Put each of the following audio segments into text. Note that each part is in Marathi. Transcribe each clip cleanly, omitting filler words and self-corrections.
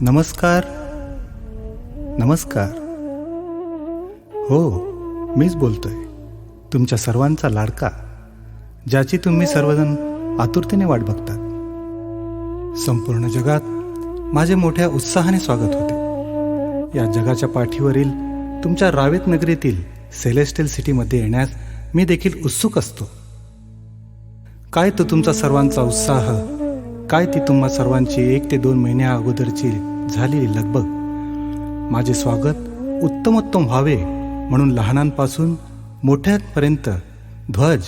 नमस्कार. नमस्कार. हो, मीच बोलतोय, तुमच्या सर्वांचा लाडका, ज्याची तुम्ही सर्वजण आतुरतेने वाट बघतात. संपूर्ण जगात माझे मोठ्या उत्साहाने स्वागत होते. या जगाच्या पाठीवरील तुमच्या रावेत नगरीतील सेलेस्टियल सिटीमध्ये येण्यास मी देखील उत्सुक असतो. काय तो तुमचा सर्वांचा उत्साह, काय ती तुम्हा सर्वांची 1 ते 2 महिन्या अगोदरची झालेली लगबग. माझे स्वागत उत्तमोत्तम व्हावे म्हणून लहानांपासून मोठ्यांपर्यंत ध्वज,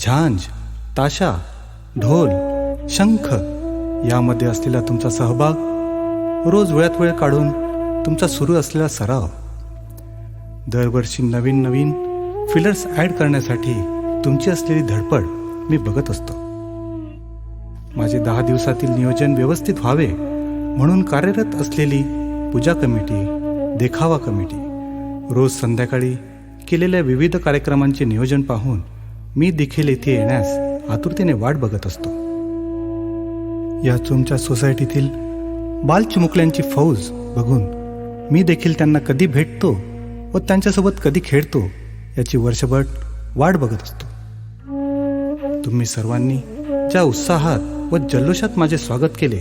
झांज, ताशा, ढोल, शंख यामध्ये असलेला तुमचा सहभाग, रोज वेळात वेळ काढून तुमचा सुरू असलेला सराव, दरवर्षी नवीन नवीन फिलर्स ॲड करण्यासाठी तुमची असलेली धडपड मी बघत असतो. माझे 10 दिवसातील नियोजन व्यवस्थित व्हावे म्हणून कार्यरत असलेली पूजा कमिटी, देखावा कमिटी, रोज संध्याकाळी केलेल्या विविध कार्यक्रमांचे नियोजन पाहून मी देखील येथे येण्यास आतुरतेने वाट बघत असतो. या तुमच्या सोसायटीतील बालचिमुकल्यांची फौज बघून मी देखील त्यांना कधी भेटतो व त्यांच्यासोबत कधी खेळतो याची वर्षभर वाट बघत असतो. तुम्ही सर्वांनी ज्या उत्साहात व जल्लोषात माझे स्वागत केले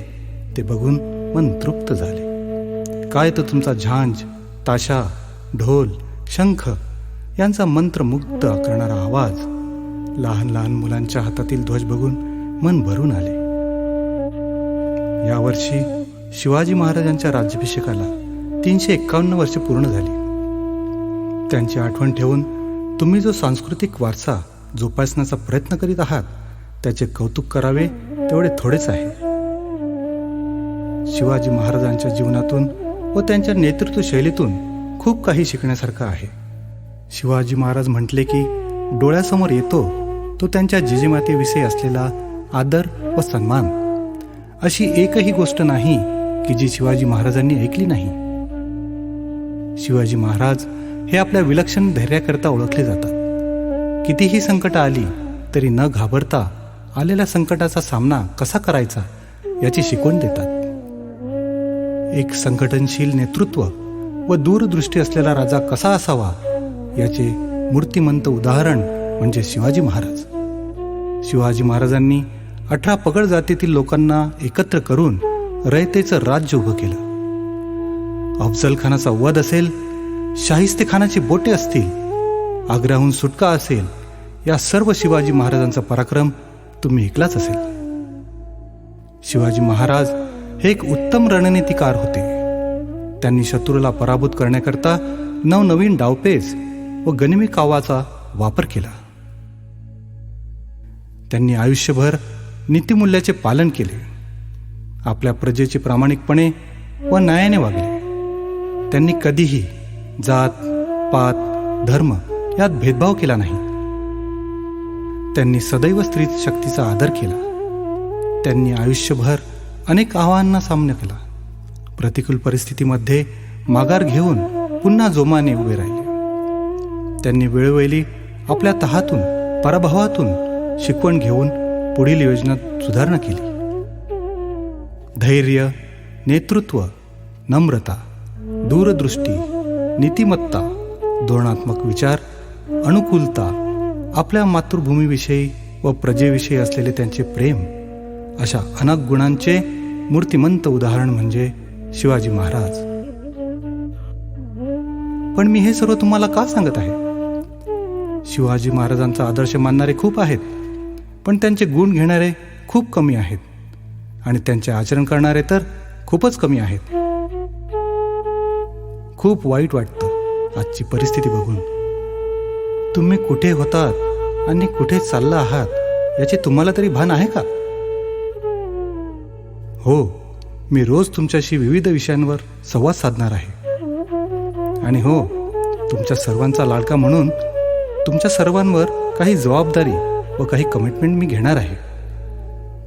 ते बघून मन तृप्त झाले. काय तो तुमचा झांज, ताशा, ढोल, शंख यांचा मंत्रमुग्ध करणारा आवाज, लहान लहान मुलांच्या हातातील ध्वज बघून मन भरून आले. यावर्षी शिवाजी महाराजांच्या राज्याभिषेकाला 351 वर्षे पूर्ण झाली. त्यांची आठवण ठेवून तुम्ही जो सांस्कृतिक वारसा जोपासण्याचा प्रयत्न करीत आहात त्याचे कौतुक करावे तेवढे थोडेच आहे. शिवाजी महाराजांच्या जीवनातून व त्यांच्या नेतृत्व शैलीतून खूप काही शिकण्यासारखं आहे. शिवाजी महाराज म्हटले की डोळ्यासमोर येतो तो त्यांच्या जिजीमातेविषयी असलेला आदर व सन्मान. अशी एकही गोष्ट नाही की जी शिवाजी महाराजांनी ऐकली नाही. शिवाजी महाराज हे आपल्या विलक्षण धैर्याकरता ओळखले जातात. कितीही संकट आली तरी न घाबरता आलेल्या संकटाचा सामना कसा करायचा याची शिकवण देतात. एक संघटनशील नेतृत्व व दूरदृष्टी असलेला राजा कसा असावा याचे मूर्तिमंत उदाहरण म्हणजे शिवाजी महाराज. शिवाजी महाराजांनी 18 पगड जातीतील लोकांना एकत्र करून रयतेचं राज्य उभं केलं. अफजल खानाचा वध असेल, शाहिस्तेखानाची बोटे असतील, आग्र्याहून सुटका असेल, या सर्व शिवाजी महाराजांचा पराक्रम तुम्ही ऐकलाच असेल. शिवाजी महाराज हे एक उत्तम रणनीतिकार होते. त्यांनी शत्रूला पराभूत करण्याकरता नवनवीन डावपेच व गनिमी कावाचा वापर केला. त्यांनी आयुष्यभर नीतिमूल्याचे पालन केले. आपल्या प्रजेचे प्रामाणिकपणे व न्यायाने वागले. त्यांनी कधीही जात, पात, धर्म यात भेदभाव केला नाही. त्यांनी सदैव स्त्री शक्तीचा आदर केला. त्यांनी आयुष्यभर अनेक आव्हानांना सामना केला. प्रतिकूल परिस्थितीमध्ये माघार घेऊन पुन्हा जोमाने उभे राहिले. त्यांनी वेळोवेळी आपल्या तहातून, पराभवातून शिकवण घेऊन पुढील योजनेत सुधारणा केली. धैर्य, नेतृत्व, नम्रता, दूरदृष्टी, नीतिमत्ता, धोरणात्मक विचार, अनुकूलता, आपल्या मातृभूमीविषयी व प्रजेविषयी असलेले त्यांचे प्रेम, अशा अनेक गुणांचे मूर्तिमंत उदाहरण म्हणजे शिवाजी महाराज. पण मी हे सर्व तुम्हाला का सांगत आहे? शिवाजी महाराजांचा आदर्श मानणारे खूप आहेत, पण त्यांचे गुण घेणारे खूप कमी आहेत आणि त्यांचे आचरण करणारे तर खूपच कमी आहेत. खूप वाईट वाटतं आजची परिस्थिती बघून. तुम्ही कुठे होतात आणि कुठे चालला आहात याचे तुम्हाला तरी भान आहे का? हो, मी रोज तुमच्याशी विविध विषयांवर संवाद साधणार आहे. आणि हो, तुमच्या सर्वांचा लाडका म्हणून तुमच्या सर्वांवर काही जबाबदारी व काही कमिटमेंट मी घेणार आहे.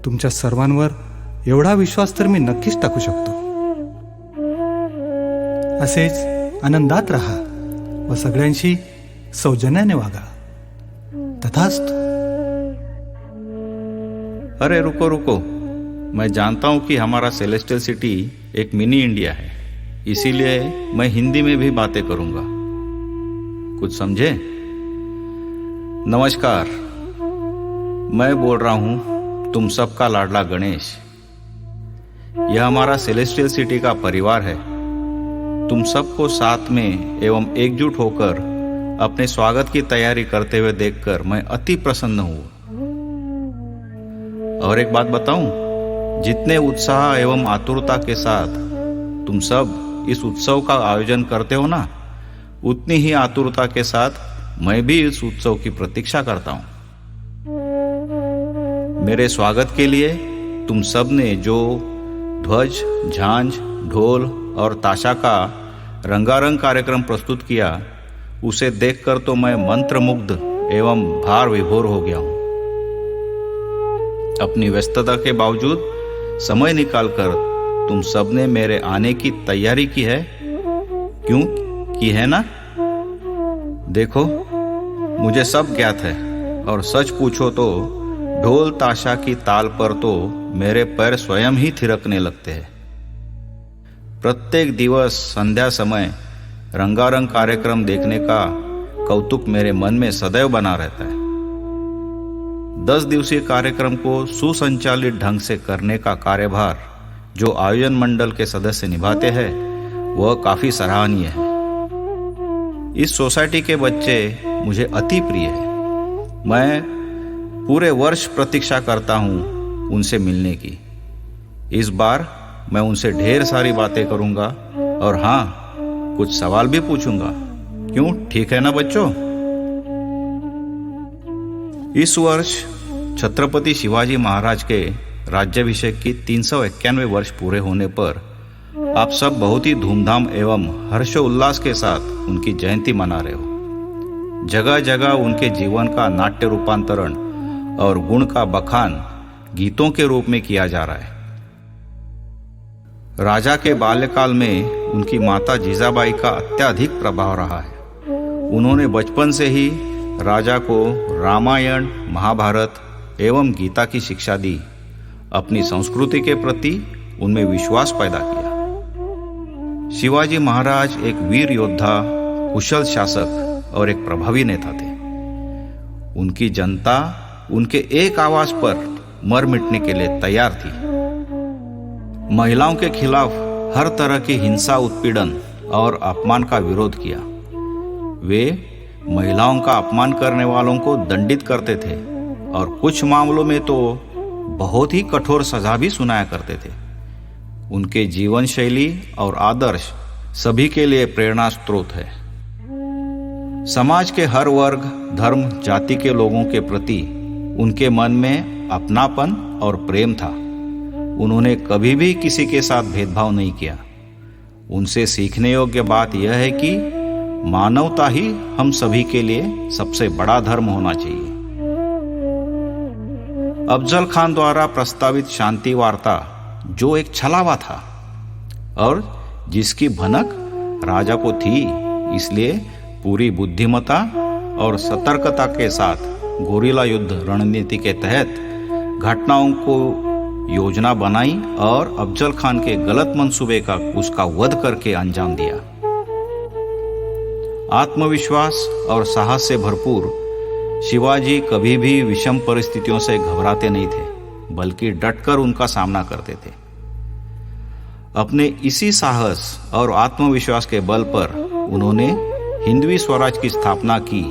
तुमच्या सर्वांवर एवढा विश्वास तर मी नक्कीच टाकू शकतो. असेच आनंदात राहा व सगळ्यांशी सौजन्याने वागा. तथास्तु. अरे रुको रुको, मैं जानता हूं कि हमारा सेलेस्टियल सिटी एक मिनी इंडिया है, इसीलिए मैं हिंदी में भी बातें करूंगा। कुछ समझे? नमस्कार, मैं बोल रहा हूं तुम सबका लाडला गणेश। यह हमारा सेलेस्टियल सिटी का परिवार है। तुम सबको साथ में एवं एकजुट होकर अपने स्वागत की तैयारी करते हुए देखकर मैं अति प्रसन्न हूं। और एक बात बताऊं, जितने उत्साह एवं आतुरता के साथ तुम सब इस उत्सव का आयोजन करते हो ना, उतनी ही आतुरता के साथ मैं भी इस उत्सव की प्रतीक्षा करता हूं। मेरे स्वागत के लिए तुम सब ने जो ध्वज, झांझ, ढोल और ताशा का रंगारंग कार्यक्रम प्रस्तुत किया, उसे देखकर तो मैं मंत्रमुग्ध एवं भार विभोर हो गया हूं। अपनी व्यस्तता के बावजूद समय निकालकर तुम सबने मेरे आने की तैयारी की है। क्यों की है ना? देखो, मुझे सब ज्ञात है और सच पूछो तो ढोल ताशा की ताल पर तो मेरे पैर स्वयं ही थिरकने लगते हैं। प्रत्येक दिवस संध्या समय रंगारंग कार्यक्रम देखने का कौतुक मेरे मन में सदैव बना रहता है। 10 दिवसीय कार्यक्रम को सुसंचालित ढंग से करने का कार्यभार जो आयोजन मंडल के सदस्य निभाते हैं, वह काफी सराहनीय है। इस सोसाइटी के बच्चे मुझे अति प्रिय है। मैं पूरे वर्ष प्रतीक्षा करता हूं उनसे मिलने की। इस बार मैं उनसे ढेर सारी बातें करूंगा और हाँ, कुछ सवाल भी पूछूंगा। क्यों, ठीक है ना बच्चों? इस वर्ष छत्रपति शिवाजी महाराज के राज्याभिषेक की 391वें वर्ष पूरे होने पर आप सब बहुत ही धूमधाम एवं हर्षोल्लास के साथ उनकी जयंती मना रहे हो। जगह जगह उनके जीवन का नाट्य रूपांतरण और गुण का बखान गीतों के रूप में किया जा रहा है। राजा के बाल्यकाल में उनकी माता जीजाबाई का अत्यधिक प्रभाव रहा है। उन्होंने बचपन से ही राजा को रामायण, महाभारत एवं गीता की शिक्षा दी। अपनी संस्कृति के प्रति उनमें विश्वास पैदा किया। शिवाजी महाराज एक वीर योद्धा, कुशल शासक और एक प्रभावी नेता थे। उनकी जनता उनके एक आवाज पर मर मिटने के लिए तैयार थी। महिलाओं के खिलाफ हर तरह की हिंसा, उत्पीड़न और अपमान का विरोध किया। वे महिलाओं का अपमान करने वालों को दंडित करते थे और कुछ मामलों में तो बहुत ही कठोर सजा भी सुनाया करते थे। उनके जीवन शैली और आदर्श सभी के लिए प्रेरणा स्रोत है। समाज के हर वर्ग, धर्म, जाति के लोगों के प्रति उनके मन में अपनापन और प्रेम था। उन्होंने कभी भी किसी के साथ भेदभाव नहीं किया। उनसे सीखने योग्य बात यह है कि मानवता ही हम सभी के लिए सबसे बड़ा धर्म होना चाहिए। अफजल खान द्वारा प्रस्तावित शांति वार्ता जो एक छलावा था और जिसकी भनक राजा को थी, इसलिए पूरी बुद्धिमत्ता और सतर्कता के साथ गोरिल्ला युद्ध रणनीति के तहत घटनाओं को योजना बनाई और अफजल खान के गलत मंसूबे का उसका वध करके अंजाम दिया। आत्मविश्वास और साहस से भरपूर शिवाजी कभी भी विषम परिस्थितियों से घबराते नहीं थे, बल्कि डटकर उनका सामना करते थे। अपने इसी साहस और आत्मविश्वास के बल पर उन्होंने हिंदवी स्वराज की स्थापना की।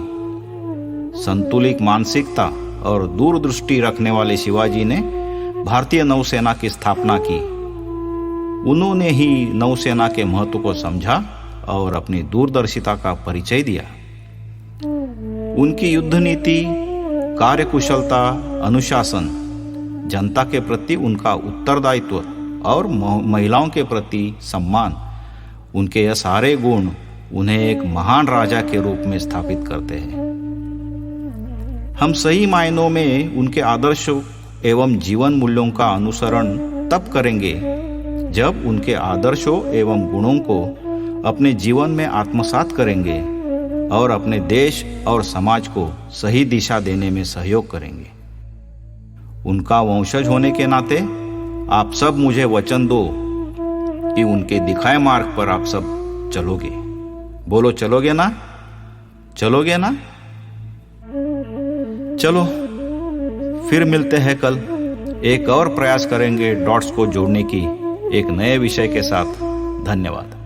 संतुलित मानसिकता और दूरदृष्टि रखने वाले शिवाजी ने भारतीय नौसेना की स्थापना की। उन्होंने ही नौसेना के महत्व को समझा और अपनी दूरदर्शिता का परिचय दिया। उनकी युद्ध नीति, कार्यकुशलता, अनुशासन, जनता के प्रति उनका उत्तरदायित्व और महिलाओं के प्रति सम्मान, उनके यह सारे गुण उन्हें एक महान राजा के रूप में स्थापित करते हैं। हम सही मायनों में उनके आदर्शों एवं जीवन मूल्यों का अनुसरण तब करेंगे जब उनके आदर्शों एवं गुणों को अपने जीवन में आत्मसात करेंगे और अपने देश और समाज को सही दिशा देने में सहयोग करेंगे। उनका वंशज होने के नाते आप सब मुझे वचन दो कि उनके दिखाए मार्ग पर आप सब चलोगे। बोलो चलोगे ना? चलोगे ना? चलो फिर मिलते हैं कल। एक और प्रयास करेंगे डॉट्स को जोड़ने की एक नए विषय के साथ। धन्यवाद।